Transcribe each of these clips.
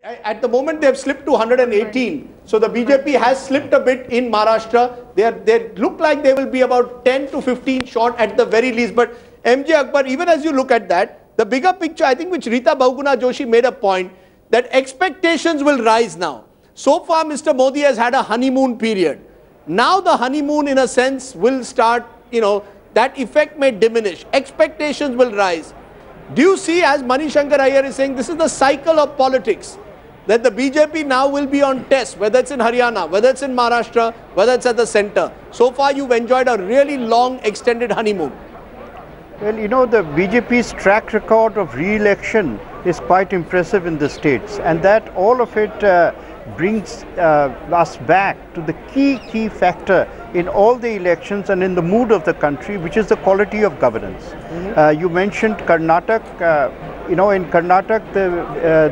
At the moment, they have slipped to 118. So the BJP has slipped a bit in Maharashtra. They look like they will be about 10 to 15 short at the very least. But MJ Akbar, even as you look at that, the bigger picture, I think, which Rita Bahuguna Joshi made a point, that expectations will rise now. So far, Mr. Modi has had a honeymoon period. Now the honeymoon, in a sense, will start, that effect may diminish. Expectations will rise. Do you see, as Mani Shankar Iyer is saying, this is the cycle of politics, that the BJP now will be on test, whether it's in Haryana, whether it's in Maharashtra, whether it's at the center. So far, you've enjoyed a really long, extended honeymoon. Well, the BJP's track record of re-election is quite impressive in the states, and that all of it brings us back to the key factor in all the elections and in the mood of the country, which is the quality of governance. You mentioned Karnataka. In Karnataka,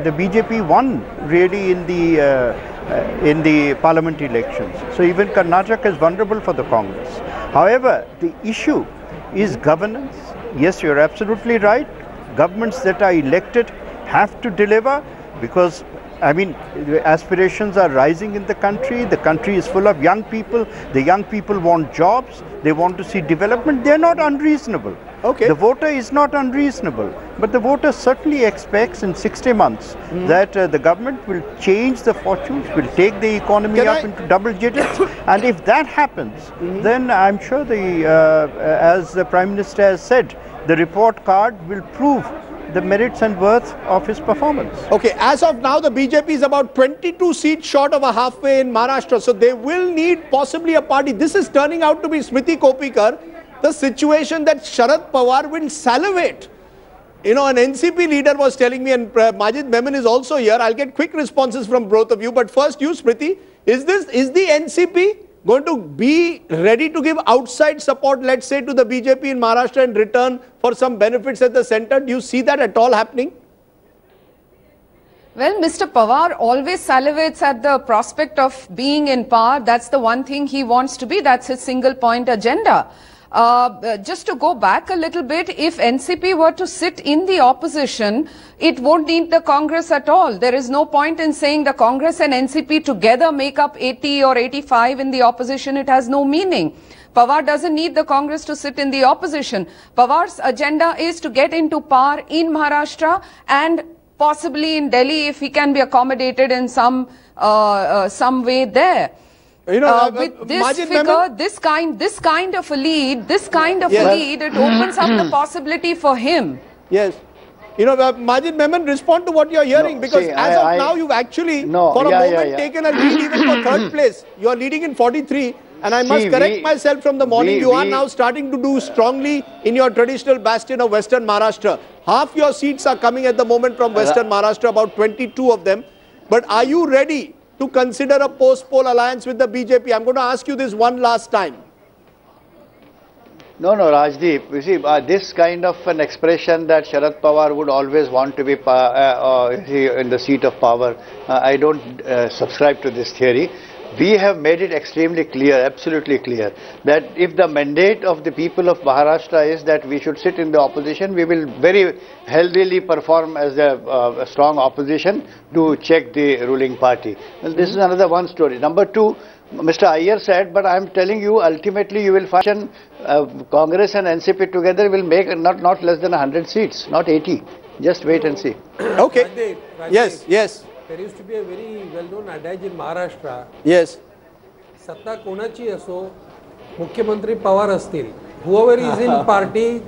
the BJP won really in the parliament elections. So even Karnataka is vulnerable for the Congress. However, the issue is governance. Yes, you're absolutely right. Governments that are elected have to deliver, because the aspirations are rising in the country. The country is full of young people. The young people want jobs. They want to see development. They're not unreasonable. Okay. The voter is not unreasonable. But the voter certainly expects in 60 months that the government will change the fortunes, will take the economy up into double digits. And if that happens, then I'm sure as the Prime Minister has said, the report card will prove the merits and worth of his performance. Okay, as of now, the BJP is about 22 seats short of a halfway in Maharashtra. So they will need possibly a party. This is turning out to be, Smriti Kopikar, the situation that Sharad Pawar will salivate. An NCP leader was telling me, and Majid Memon is also here. I'll get quick responses from both of you. But first, you, Smriti, is the NCP going to be ready to give outside support, let's say, to the BJP in Maharashtra in return for some benefits at the center? Do you see that at all happening? Well, Mr. Pawar always salivates at the prospect of being in power. That's the one thing he wants to be. That's his single point agenda. Just to go back a little bit, if NCP were to sit in the opposition, it won't need the Congress at all. There is no point in saying the Congress and NCP together make up 80 or 85 in the opposition. It has no meaning. Pawar doesn't need the Congress to sit in the opposition. Pawar's agenda is to get into power in Maharashtra and possibly in Delhi if he can be accommodated in some way there. With this figure, this kind of a lead, it opens up the possibility for him. Yes. Majid Memon, respond to what you're hearing, because as of now, you've actually, for a moment, taken a lead even for third place. You're leading in 43, and I must correct myself from the morning. You are now starting to do strongly in your traditional bastion of Western Maharashtra. Half your seats are coming at the moment from Western Maharashtra, about 22 of them. But are you ready to consider a post-poll alliance with the BJP? I'm going to ask you this one last time. No, Rajdeep. You see, this kind of an expression that Sharad Pawar would always want to be in the seat of power, I don't subscribe to this theory. We have made it extremely clear, absolutely clear, that if the mandate of the people of Maharashtra is that we should sit in the opposition, we will very healthily perform as a strong opposition to check the ruling party. Well, this is another one story. Number two, Mr. Iyer said, but I am telling you, ultimately you will find Congress and NCP together will make not less than 100 seats, not 80. Just wait and see. Okay. Rajdeep, yes. There used to be a very well-known adage in Maharashtra. Yes. Satta konachi aso, Mukhyamantri Pawar astil. Whoever is in party,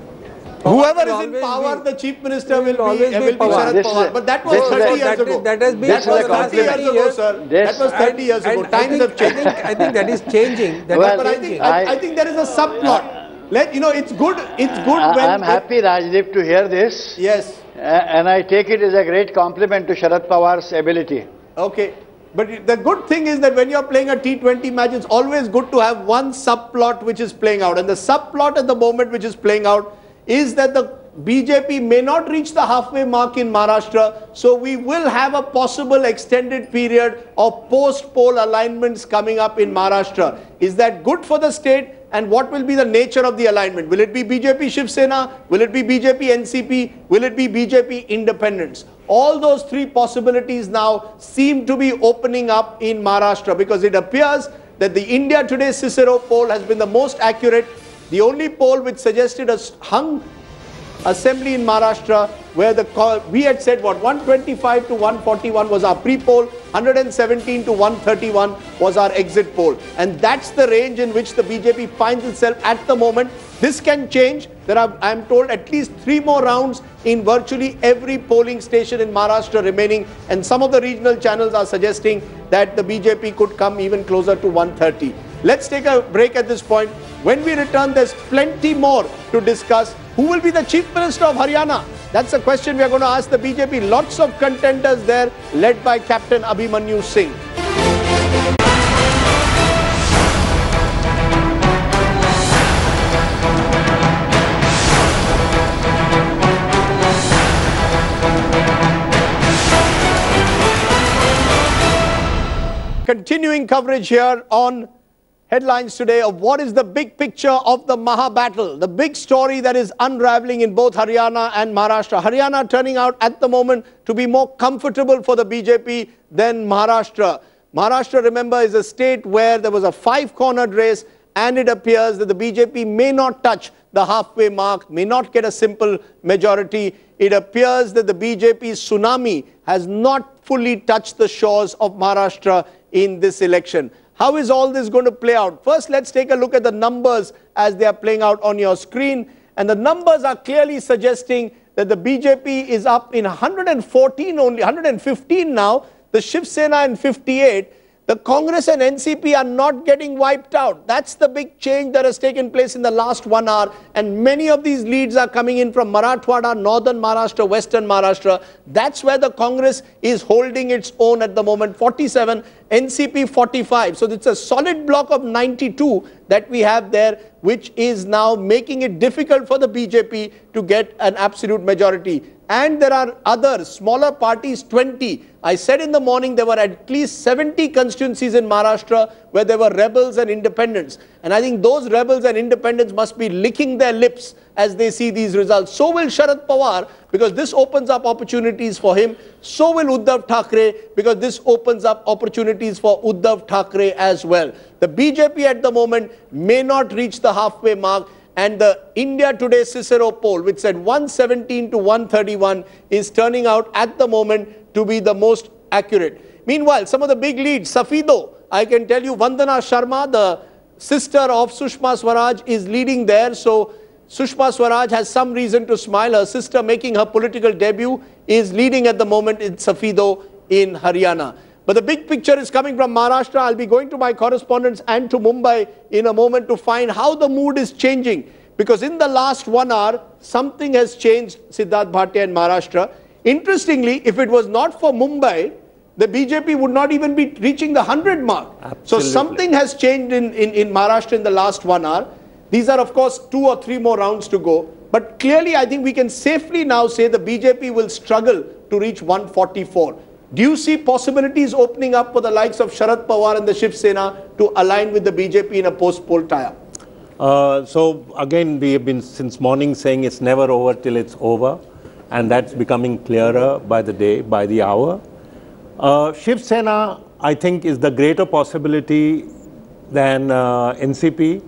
whoever is in power, the chief minister will be Sharad Pawar. But that was 30 years ago. That has been that was 30 years ago, sir. That was 30 years ago. Times have changed. I think that is changing. I think there is a subplot. It's good. I am happy, Rajdeep, to hear this. Yes. And I take it as a great compliment to Sharad Pawar's ability. Okay. But the good thing is that when you're playing a T20 match, it's always good to have one subplot which is playing out. And the subplot at the moment which is playing out is that the BJP may not reach the halfway mark in Maharashtra. So we will have a possible extended period of post-poll alignments coming up in Maharashtra. Is that good for the state? And what will be the nature of the alignment? Will it be BJP Shiv Sena? Will it be BJP NCP? Will it be BJP independents? all those three possibilities now seem to be opening up in Maharashtra, because it appears that the India Today Cicero poll has been the most accurate. The only poll which suggested a hung assembly in Maharashtra, where we had said what, 125 to 141 was our pre-poll, 117 to 131 was our exit poll, and that's the range in which the BJP finds itself at the moment. This can change. There are, I am told, at least 3 more rounds in virtually every polling station in Maharashtra remaining, and some of the regional channels are suggesting that the BJP could come even closer to 130. Let's take a break at this point. When we return, there's plenty more to discuss. Who will be the Chief Minister of Haryana? That's a question we are going to ask the BJP. Lots of contenders there, led by Captain Abhimanyu Singh. Continuing coverage here on Headlines today of what is the big picture of the Maha-Battle, the big story that is unraveling in both Haryana and Maharashtra. Haryana turning out at the moment to be more comfortable for the BJP than Maharashtra. Maharashtra, remember, is a state where there was a 5-cornered race, and it appears that the BJP may not touch the halfway mark, may not get a simple majority. It appears that the BJP's tsunami has not fully touched the shores of Maharashtra in this election. How is all this going to play out? First, let's take a look at the numbers as they are playing out on your screen. And the numbers are clearly suggesting that the BJP is up in 114 only, 115 now, the Shiv Sena in 58. The Congress and NCP are not getting wiped out. That's the big change that has taken place in the last 1 hour. And many of these leads are coming in from Marathwada, Northern Maharashtra, Western Maharashtra. That's where the Congress is holding its own at the moment, 47, NCP 45. So it's a solid block of 92 that we have there, which is now making it difficult for the BJP to get an absolute majority. And there are other smaller parties, 20. I said in the morning there were at least 70 constituencies in Maharashtra where there were rebels and independents. And I think those rebels and independents must be licking their lips as they see these results. So will Sharad Pawar, because this opens up opportunities for him. So will Uddhav Thackeray, because this opens up opportunities for Uddhav Thackeray as well. The BJP at the moment may not reach the halfway mark. And the India Today Cicero poll, which said 117 to 131, is turning out at the moment to be the most accurate. Meanwhile, some of the big leads, Safido, I can tell you, Vandana Sharma, the sister of Sushma Swaraj, is leading there. So Sushma Swaraj has some reason to smile. Her sister, making her political debut, is leading at the moment in Safido in Haryana. But the big picture is coming from Maharashtra. I'll be going to my correspondents and to Mumbai in a moment to find how the mood is changing. Because in the last 1 hour, something has changed, Siddharth Bhatia in Maharashtra. Interestingly, if it was not for Mumbai, the BJP would not even be reaching the 100 mark. Absolutely. So something has changed in Maharashtra in the last 1 hour. These are, of course, 2 or 3 more rounds to go. But clearly, I think we can safely now say the BJP will struggle to reach 144. Do you see possibilities opening up for the likes of Sharad Pawar and the Shiv Sena to align with the BJP in a post-poll tie-up? So again, we have been since morning saying it's never over till it's over. And that's becoming clearer by the day, by the hour. Shiv Sena, I think, is the greater possibility than NCP.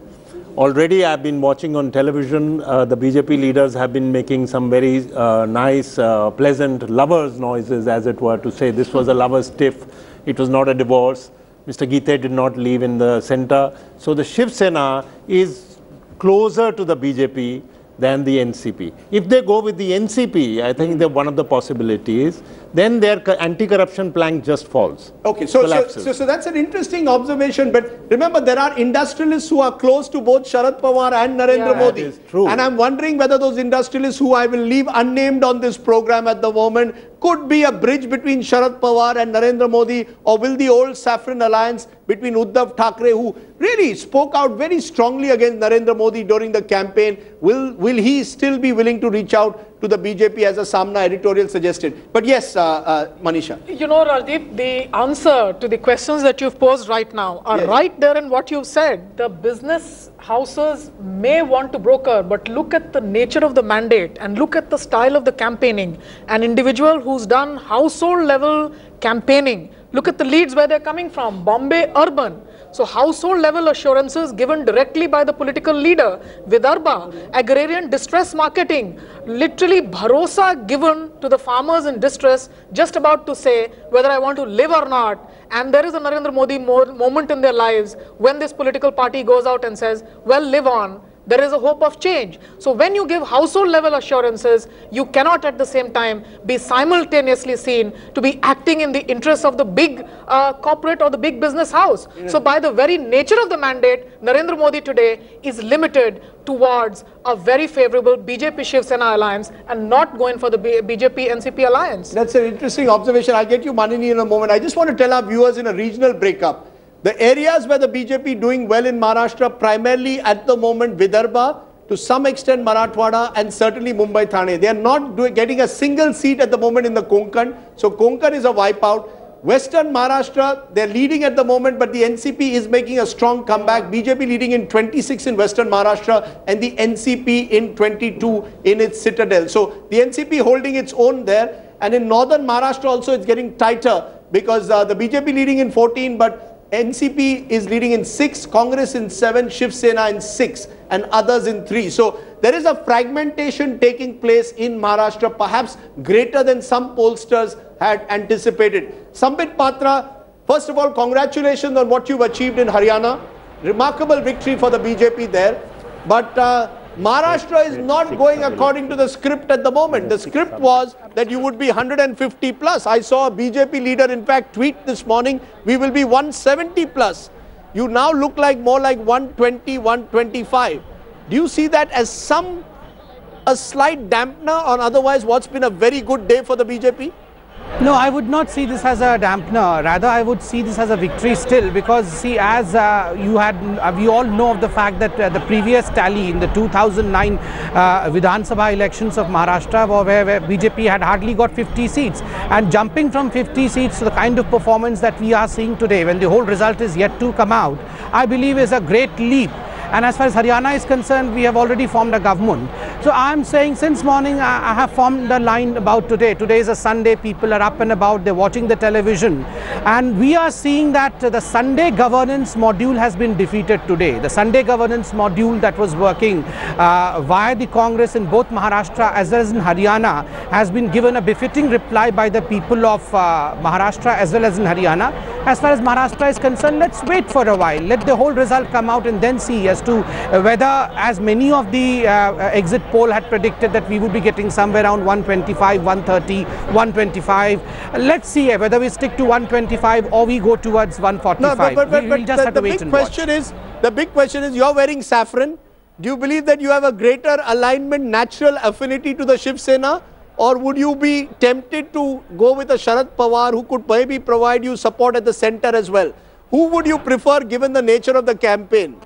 Already I've been watching on television, the BJP leaders have been making some very nice, pleasant lovers' noises, as it were, to say this was a lover's tiff, it was not a divorce. Mr. Geete did not leave in the center. So the Shiv Sena is closer to the BJP than the NCP. If they go with the NCP, I think they're one of the possibilities, then their anti-corruption plank just falls. Okay, so that's an interesting observation. But remember, there are industrialists who are close to both Sharad Pawar and Narendra Modi. That is true. And I'm wondering whether those industrialists, who I will leave unnamed on this program at the moment, could be a bridge between Sharad Pawar and Narendra Modi, or will the old saffron alliance between Uddhav Thackeray, who really spoke out very strongly against Narendra Modi during the campaign, will he still be willing to reach out to the BJP, as a Samna editorial suggested. But yes, Manisha. You know, Rajdeep, the answer to the questions that you've posed right now are right there in what you've said. The business houses may want to broker, but look at the nature of the mandate and look at the style of the campaigning. An individual who's done household level campaigning, look at the leads where they're coming from, Bombay urban. So household level assurances given directly by the political leader, Vidarbha, agrarian distress marketing, literally bharosa given to the farmers in distress, just about to say whether I want to live or not. And there is a Narendra Modi moment in their lives when this political party goes out and says, well, live on. There is a hope of change. So when you give household level assurances, you cannot at the same time be simultaneously seen to be acting in the interests of the big corporate or the big business house. So by the very nature of the mandate, Narendra Modi today is limited towards a very favorable BJP-Shiv Sena alliance and not going for the BJP-NCP alliance. That's an interesting observation. I'll get you Manini in a moment. I just want to tell our viewers in a regional breakup. The areas where the BJP doing well in Maharashtra, primarily at the moment Vidarbha, to some extent Marathwada, and certainly Mumbai Thane. They are not getting a single seat at the moment in the Konkan. So Konkan is a wipeout. Western Maharashtra, they're leading at the moment, but the NCP is making a strong comeback. BJP leading in 26 in Western Maharashtra and the NCP in 22 in its citadel. So the NCP holding its own there. And in Northern Maharashtra also it's getting tighter because the BJP leading in 14, but NCP is leading in 6, Congress in 7, Shiv Sena in 6 and others in 3. So there is a fragmentation taking place in Maharashtra, perhaps greater than some pollsters had anticipated. Sambit Patra, first of all, congratulations on what you've achieved in Haryana. Remarkable victory for the BJP there. But Maharashtra is not going according to the script at the moment. The script was that you would be 150 plus. I saw a BJP leader in fact tweet this morning, we will be 170 plus. You now look like more like 120, 125. Do you see that as a slight dampener on otherwise what's been a very good day for the BJP? No, I would not see this as a dampener. Rather, I would see this as a victory still, because see, as we all know of the fact that the previous tally in the 2009 Vidhan Sabha elections of Maharashtra, where BJP had hardly got 50 seats, and jumping from 50 seats to the kind of performance that we are seeing today, when the whole result is yet to come out, I believe is a great leap. And as far as Haryana is concerned, we have already formed a government. So I'm saying since morning, I have formed a line about today. Today is a Sunday, people are up and about, they're watching the television. And we are seeing that the Sunday governance module has been defeated today. The Sunday governance module that was working via the Congress in both Maharashtra as well as in Haryana has been given a befitting reply by the people of Maharashtra as well as in Haryana. As far as Maharashtra is concerned, let's wait for a while. Let the whole result come out and then see as to whether, as many of the exit poll had predicted, that we would be getting somewhere around 125, 130, 125. Let's see whether we stick to 125 or we go towards 145. No, but we'll just have to wait and watch. The big question is, you're wearing saffron. Do you believe that you have a greater alignment, natural affinity to the Shiv Sena? Or would you be tempted to go with a Sharad Pawar who could maybe provide you support at the center as well? Who would you prefer given the nature of the campaign?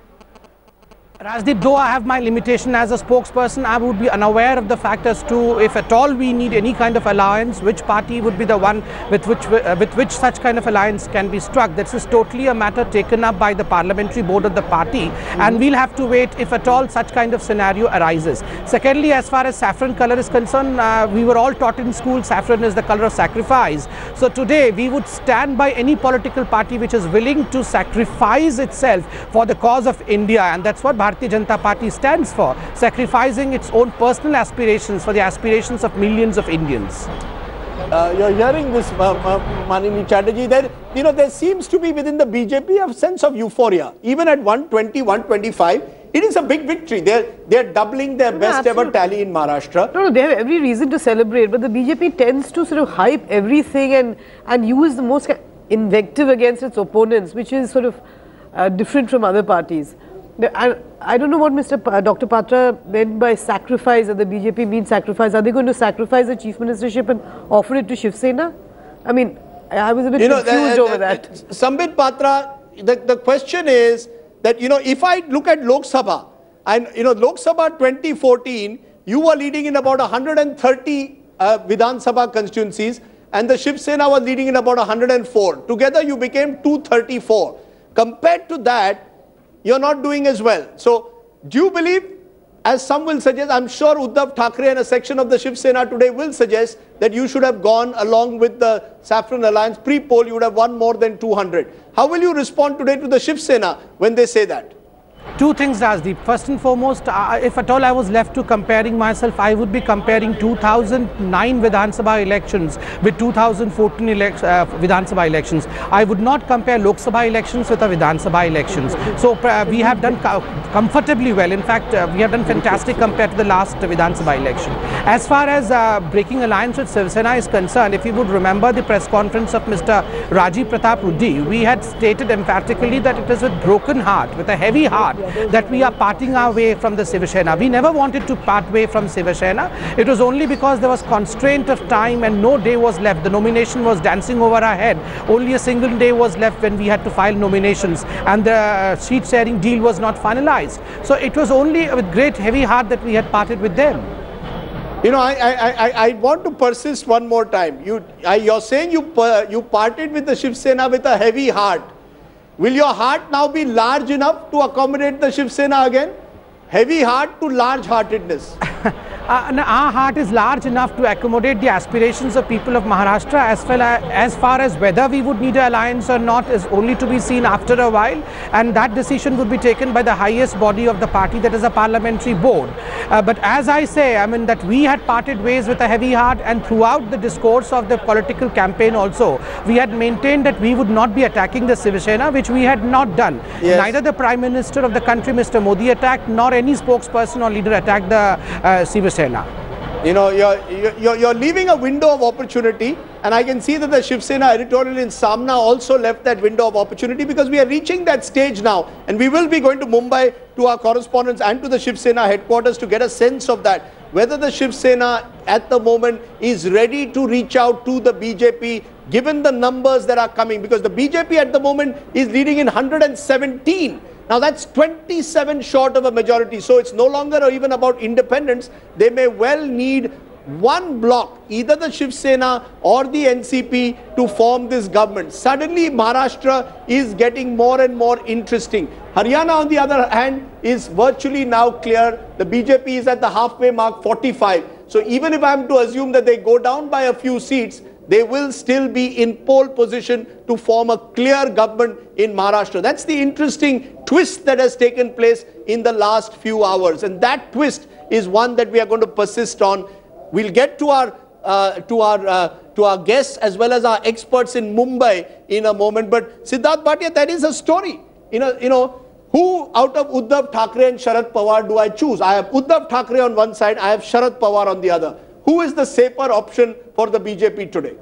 Rajdeep, though I have my limitation as a spokesperson, I would be unaware of the fact as to if at all we need any kind of alliance, which party would be the one with which such kind of alliance can be struck. This is totally a matter taken up by the parliamentary board of the party, and we'll have to wait if at all such kind of scenario arises. Secondly, as far as saffron color is concerned, we were all taught in school saffron is the color of sacrifice. So today we would stand by any political party which is willing to sacrifice itself for the cause of India, and that's what Bharatiya Janata Party stands for, sacrificing its own personal aspirations for the aspirations of millions of Indians. You're hearing this, Manini Chatterjee, there seems to be within the BJP a sense of euphoria. Even at 120, 125, it is a big victory. They're doubling their best ever tally in Maharashtra. No, they have every reason to celebrate, but the BJP tends to sort of hype everything and use the most invective against its opponents, which is sort of different from other parties. I don't know what Dr. Patra meant by sacrifice, that the BJP means sacrifice. Are they going to sacrifice the chief ministership and offer it to Shiv Sena? I mean, I was a bit confused over that. Sambit Patra, the question is that, if I look at Lok Sabha, and Lok Sabha 2014, you were leading in about 130 Vidhan Sabha constituencies, and the Shiv Sena was leading in about 104. Together you became 234. Compared to that, you're not doing as well. So, do you believe, as some will suggest, I'm sure Uddhav Thackeray and a section of the Shiv Sena today will suggest that you should have gone along with the Saffron Alliance. Pre-poll, you would have won more than 200. How will you respond today to the Shiv Sena when they say that? Two things, Rajdeep. First and foremost, if at all I was left to comparing myself, I would be comparing 2009 Vidhan Sabha elections with 2014 Vidhan Sabha elections. I would not compare Lok Sabha elections with the Vidhan Sabha elections. So we have done comfortably well. In fact, we have done fantastic compared to the last Vidhan Sabha election. As far as breaking alliance with Shiv Sena is concerned, if you would remember the press conference of Mr. Rajiv Pratap Rudy, we had stated emphatically that it is with broken heart, with a heavy heart, that we are parting our way from the Shiv Sena. We never wanted to part way from Shiv Sena. It was only because there was constraint of time and no day was left. The nomination was dancing over our head. Only a single day was left when we had to file nominations, and the seat sharing deal was not finalized. So it was only with great heavy heart that we had parted with them. You know, I want to persist one more time. You're saying you parted with the Shiv Sena with a heavy heart. Will your heart now be large enough to accommodate the Shiv Sena again? Heavy heart to large-heartedness. Our heart is large enough to accommodate the aspirations of people of Maharashtra, as far as whether we would need an alliance or not is only to be seen after a while, and that decision would be taken by the highest body of the party, that is a parliamentary board. But as I say, I mean that we had parted ways with a heavy heart, and throughout the discourse of the political campaign also, we had maintained that we would not be attacking the Shiv Sena, which we had not done. Yes. Neither the Prime Minister of the country, Mr. Modi, attacked, nor any spokesperson or leader attacked the Shiv Sena. You know, you're leaving a window of opportunity, and I can see that the Shiv Sena editorial in Samna also left that window of opportunity, because we are reaching that stage now, and we will be going to Mumbai to our correspondents and to the Shiv Sena headquarters to get a sense of that, whether the Shiv Sena at the moment is ready to reach out to the BJP given the numbers that are coming, because the BJP at the moment is leading in 117. Now that's 27 short of a majority, so it's no longer even about independence. They may well need one bloc, either the Shiv Sena or the NCP, to form this government. Suddenly Maharashtra is getting more and more interesting. Haryana, on the other hand, is virtually now clear. The BJP is at the halfway mark, 45. So even if I am to assume that they go down by a few seats, they will still be in pole position to form a clear government in Maharashtra. That's the interesting twist that has taken place in the last few hours. And that twist is one that we are going to persist on. We'll get to our guests as well as our experts in Mumbai in a moment. But Siddharth Bhatia, that is a story. You know, who out of Uddhav Thackeray and Sharad Pawar do I choose? I have Uddhav Thackeray on one side, I have Sharad Pawar on the other. Who is the safer option for the BJP today?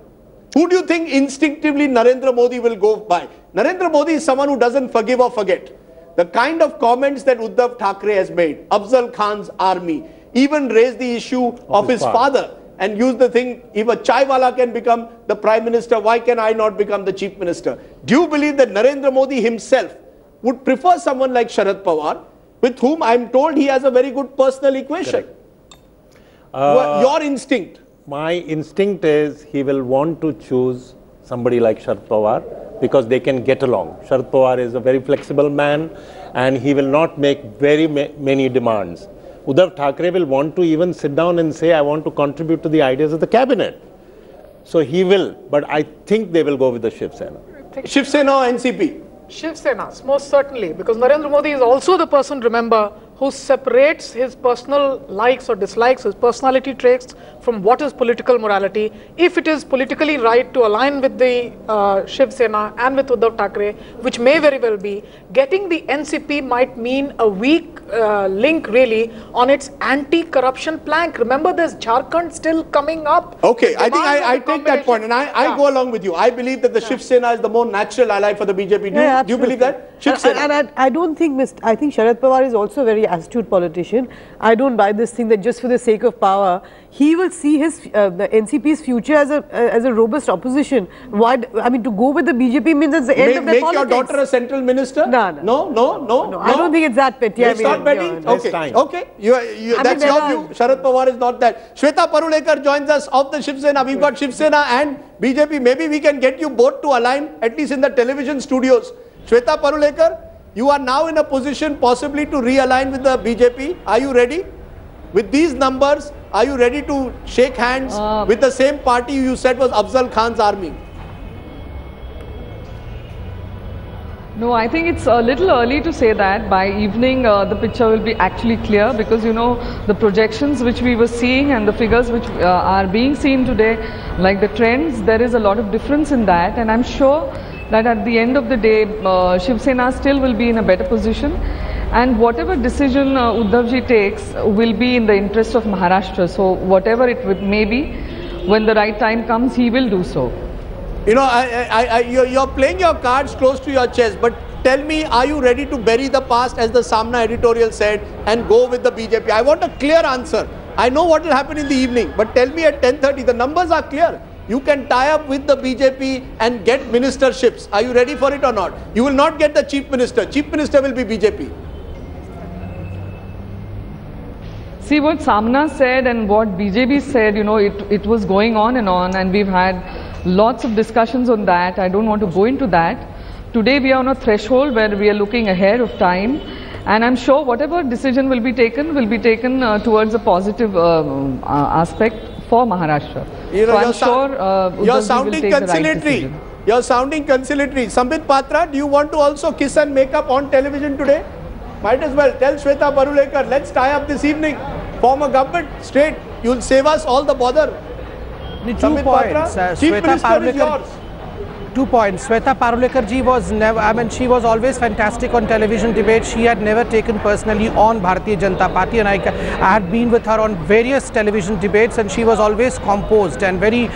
Who do you think instinctively Narendra Modi will go by? Narendra Modi is someone who doesn't forgive or forget. The kind of comments that Uddhav Thackeray has made, Afzal Khan's army, even raised the issue of his father and used the thing, if a chaiwala can become the Prime Minister, why can I not become the Chief Minister? Do you believe that Narendra Modi himself would prefer someone like Sharad Pawar, with whom I am told he has a very good personal equation? Your instinct? My instinct is he will want to choose somebody like Sharad Pawar because they can get along. Sharad Pawar is a very flexible man and he will not make very many demands. Uddhav Thackeray will want to even sit down and say, I want to contribute to the ideas of the cabinet. So he will, but I think they will go with the Shiv Sena. Shiv Sena or NCP? Shiv Sena, most certainly, because Narendra Modi is also the person, remember, who separates his personal likes or dislikes, his personality traits from what is political morality. If it is politically right to align with the Shiv Sena and with Uddhav Thackeray, which may very well be, getting the NCP might mean a weak link really on its anti-corruption plank. Remember, there's Jharkhand still coming up. Okay, I think I take that point and I go along with you. I believe that the Shiv Sena is the more natural ally for the BJP. Do you believe that? Shiv Sena. And I don't think, I think Sharad Pawar is also very very astute politician. I don't buy this thing that just for the sake of power, he will see his the NCP's future as a robust opposition. Why? I mean, to go with the BJP means it's the end of the politics. Make your daughter a central minister? No. I don't think it's that petty. It's not petty? Okay. That's your view. Sharad Pawar is not that. Shweta Parulekar joins us of the Shiv Sena. We've got Shiv Sena and BJP. Maybe we can get you both to align, at least in the television studios. Shweta Parulekar, you are now in a position possibly to realign with the BJP. Are you ready? With these numbers, are you ready to shake hands with the same party you said was Afzal Khan's army? No, I think it's a little early to say that. By evening, the picture will be actually clear, because, you know, the projections which we were seeing and the figures which are being seen today, like the trends, there is a lot of difference in that. And I'm sure that at the end of the day, Shiv Sena still will be in a better position. And whatever decision Uddhavji takes will be in the interest of Maharashtra. So whatever it may be, when the right time comes, he will do so. You know, you're playing your cards close to your chest, but tell me, are you ready to bury the past, as the Samna editorial said, and go with the BJP? I want a clear answer. I know what will happen in the evening, but tell me at 10:30, the numbers are clear. You can tie up with the BJP and get ministerships. Are you ready for it or not? You will not get the chief minister. Chief minister will be BJP. See, what Samna said and what BJP said, you know, it was going on, and we've had lots of discussions on that. I don't want to go into that. Today we are on a threshold where we are looking ahead of time, and I'm sure whatever decision will be taken towards a positive aspect for Maharashtra. You know, so I'm sure you're sounding conciliatory. You're sounding conciliatory. Sambit Patra, do you want to also kiss and make up on television today? Might as well. Tell Shweta Parulekar, let's tie up this evening. Form a government straight. You'll save us all the bother. 2 points. Chief Minister is yours. 2 points. Shweta Parulekar ji was never, I mean, she was always fantastic on television debates. She had never taken personally on Bharatiya Janata Party, and I had been with her on various television debates, and she was always composed and very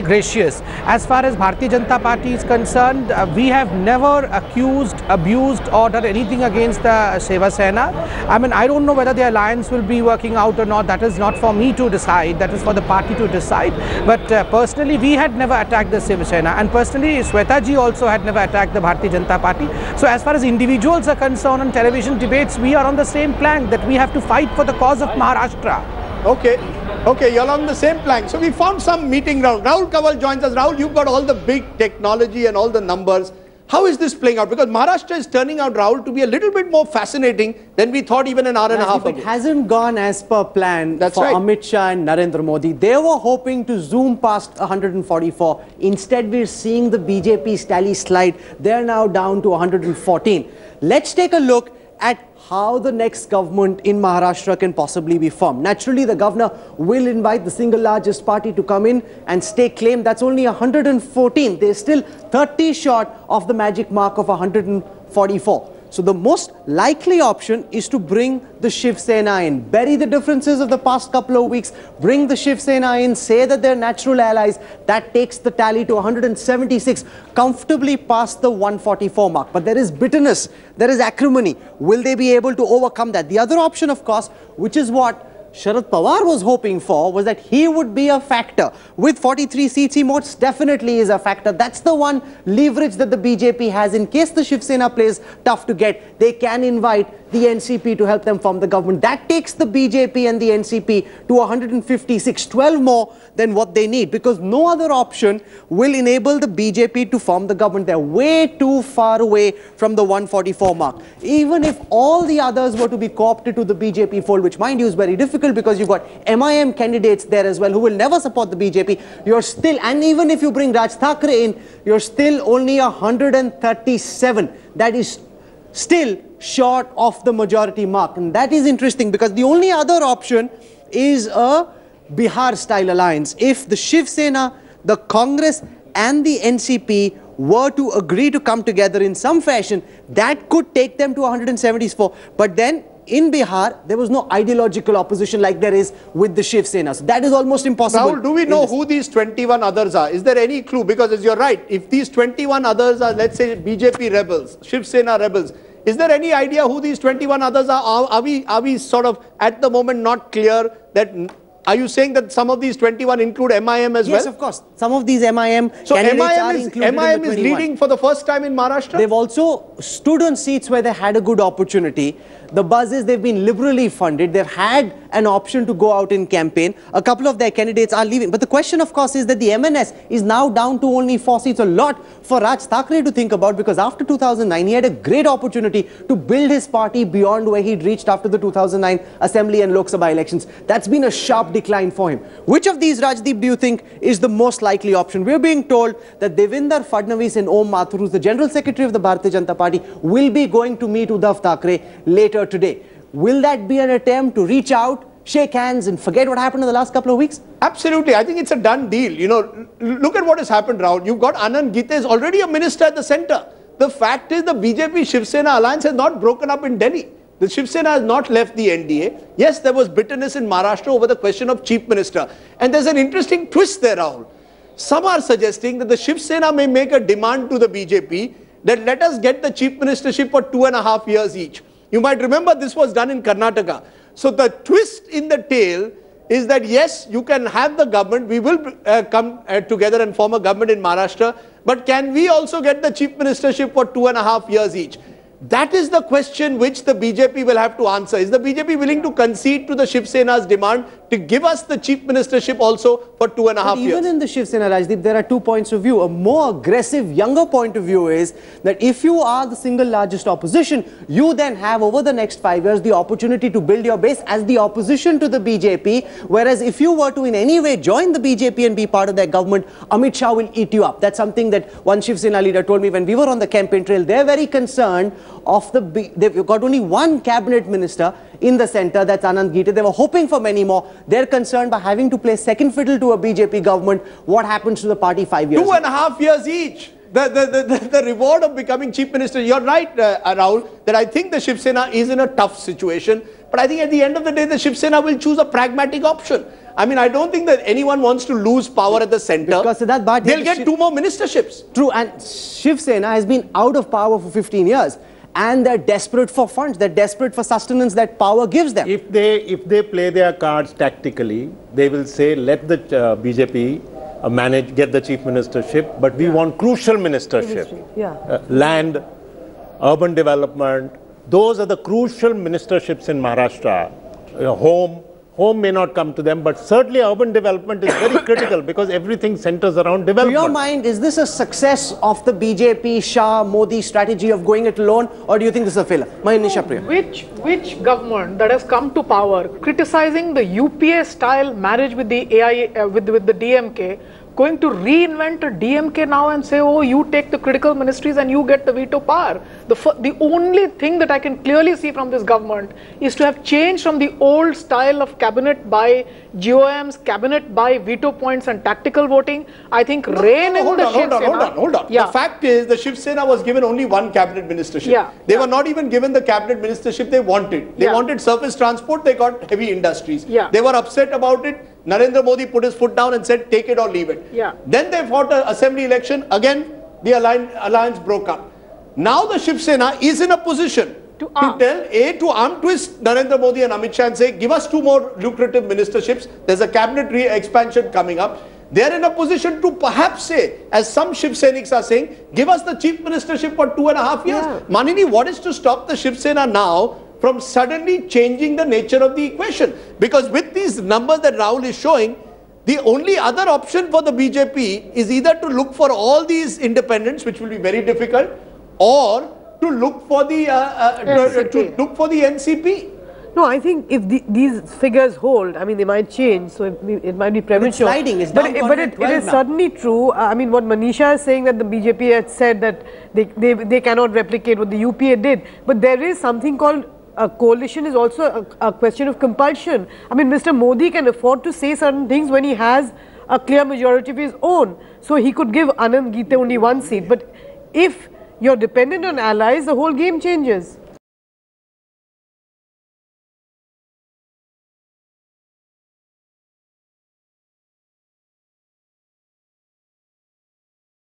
gracious. As far as Bharatiya Janata Party is concerned, we have never accused, abused or done anything against the Shiv Sena. I mean, I don't know whether the alliance will be working out or not. That is not for me to decide. That is for the party to decide. But personally, we had never attacked the Shiv Sena, and personally, Shweta ji also had never attacked the Bharatiya Janata Party. So as far as individuals are concerned on television debates, we are on the same plank, that we have to fight for the cause of Maharashtra. Okay, you're on the same plank. So we found some meeting ground. Rahul Kawal joins us. Rahul, you've got all the big technology and all the numbers. How is this playing out? Because Maharashtra is turning out, Rahul, to be a little bit more fascinating than we thought even an hour and a half ago. It hasn't gone as per plan for Amit Shah and Narendra Modi. They were hoping to zoom past 144. Instead, we're seeing the BJP's tally slide. They're now down to 114. Let's take a look at how the next government in Maharashtra can possibly be formed. Naturally, the governor will invite the single largest party to come in and stake claim. That's only 114. They're still 30 short of the magic mark of 144. So the most likely option is to bring the Shiv Sena in, bury the differences of the past couple of weeks, bring the Shiv Sena in, say that they're natural allies. That takes the tally to 176, comfortably past the 144 mark. But there is bitterness, there is acrimony. Will they be able to overcome that? The other option, of course, which is what Sharad Pawar was hoping for, was that he would be a factor. With 43 seats, he most definitely is a factor. That's the one leverage that the BJP has. In case the Shiv Sena plays tough to get, they can invite the NCP to help them form the government. That takes the BJP and the NCP to 156, 12 more than what they need, because no other option will enable the BJP to form the government. They're way too far away from the 144 mark. Even if all the others were to be co-opted to the BJP fold, which mind you is very difficult because you've got MIM candidates there as well who will never support the BJP, you're still, and even if you bring Raj Thackeray in, you're still only 137. That is still short of the majority mark. And that is interesting because the only other option is a Bihar-style alliance. If the Shiv Sena, the Congress and the NCP were to agree to come together in some fashion, that could take them to 174. But then in Bihar, there was no ideological opposition like there is with the Shiv Sena. So that is almost impossible. Rahul, do we know who these 21 others are? Is there any clue? Because as you're right, if these 21 others are, let's say, BJP rebels, Shiv Sena rebels, Is there any idea who these 21 others are? Are we sort of at the moment not clear that? Are you saying that some of these 21 include MIM as well? Yes, of course. Some of these MIM so candidates MIM is leading for the first time in Maharashtra? They've also stood on seats where they had a good opportunity. The buzz is they've been liberally funded. They've had an option to go out in campaign. A couple of their candidates are leaving. But the question, of course, is that the MNS is now down to only 4 seats. A lot for Raj Thackeray to think about, because after 2009, he had a great opportunity to build his party beyond where he'd reached after the 2009 Assembly and Lok Sabha elections. That's been a sharp decline for him. Which of these, Rajdeep, do you think is the most likely option? We're being told that Devinder Fadnavis and Om Mathur, who's the General Secretary of the Bharatiya Janata Party, will be going to meet Uddhav Thackeray later today. Will that be an attempt to reach out, shake hands and forget what happened in the last couple of weeks? Absolutely. I think it's a done deal. You know, look at what has happened, Rahul. You've got Anand Gite is already a minister at the center. The fact is the BJP-Shiv Sena alliance has not broken up in Delhi. The Shiv Sena has not left the NDA. Yes, there was bitterness in Maharashtra over the question of chief minister. And there's an interesting twist there, Rahul. Some are suggesting that the Shiv Sena may make a demand to the BJP that let us get the chief ministership for 2.5 years each. You might remember this was done in Karnataka. So the twist in the tale is that yes, you can have the government, we will come together and form a government in Maharashtra, but can we also get the chief ministership for 2.5 years each? That is the question which the BJP will have to answer. Is the BJP willing to concede to the Shiv Sena's demand to give us the chief ministership also for 2.5 years? Even in the Shiv Sena, Rajdeep, there are 2 points of view. A more aggressive, younger point of view is that if you are the single largest opposition, you then have over the next 5 years the opportunity to build your base as the opposition to the BJP. Whereas if you were to in any way join the BJP and be part of their government, Amit Shah will eat you up. That's something that one Shiv Sena leader told me when we were on the campaign trail. They're very concerned of they've got only one cabinet minister in the center, that's Anand Gite. They were hoping for many more. They're concerned by having to play second fiddle to a BJP government. What happens to the party 5 years? 2.5 years each. The reward of becoming chief minister. You're right, Rahul, that I think the Shiv Sena is in a tough situation. But I think at the end of the day, the Shiv Sena will choose a pragmatic option. I mean, I don't think that anyone wants to lose power at the center. Because Siddharth, they'll get 2 more ministerships. True, and Shiv Sena has been out of power for 15 years. And they're desperate for funds, they're desperate for sustenance that power gives them. If they play their cards tactically, they will say, let the BJP get the chief ministership, but we want crucial ministership. Land, urban development, those are the crucial ministerships in Maharashtra. Home may not come to them, but certainly urban development is very critical because everything centers around development. To your mind, is this a success of the BJP, Shah, Modi strategy of going it alone, or do you think this is a failure? Which government that has come to power criticizing the UPA style marriage with the with the DMK, going to reinvent a DMK now and say, oh, you take the critical ministries and you get the veto power? The only thing that I can clearly see from this government is to have changed from the old style of cabinet by GOMs, cabinet by veto points and tactical voting. I think Hold on. Yeah. The fact is the Shiv Sena was given only one cabinet ministership. They were not even given the cabinet ministership they wanted. They wanted surface transport, they got heavy industries. They were upset about it. Narendra Modi put his foot down and said, take it or leave it. Then they fought an assembly election. Again, the alliance broke up. Now the Shiv Sena is in a position to arm twist Narendra Modi and Amit Shah and say, give us 2 more lucrative ministerships. There's a cabinet expansion coming up. They're in a position to perhaps say, as some Shiv Senics are saying, give us the chief ministership for 2.5 years. Manini, what is to stop the Shiv Sena now from suddenly changing the nature of the equation? Because with these numbers that Rahul is showing, the only other option for the BJP is either to look for all these independents, which will be very difficult, or to look for the NCP. No, I think if these figures hold, I mean, they might change, so it might be premature. But it's sliding, it's but it is certainly true. I mean, what Manisha is saying, that the BJP had said that they cannot replicate what the UPA did. But there is something called a coalition is also a question of compulsion. I mean, Mr. Modi can afford to say certain things when he has a clear majority of his own. So he could give Anand Gite only 1 seat. But if you're dependent on allies, the whole game changes.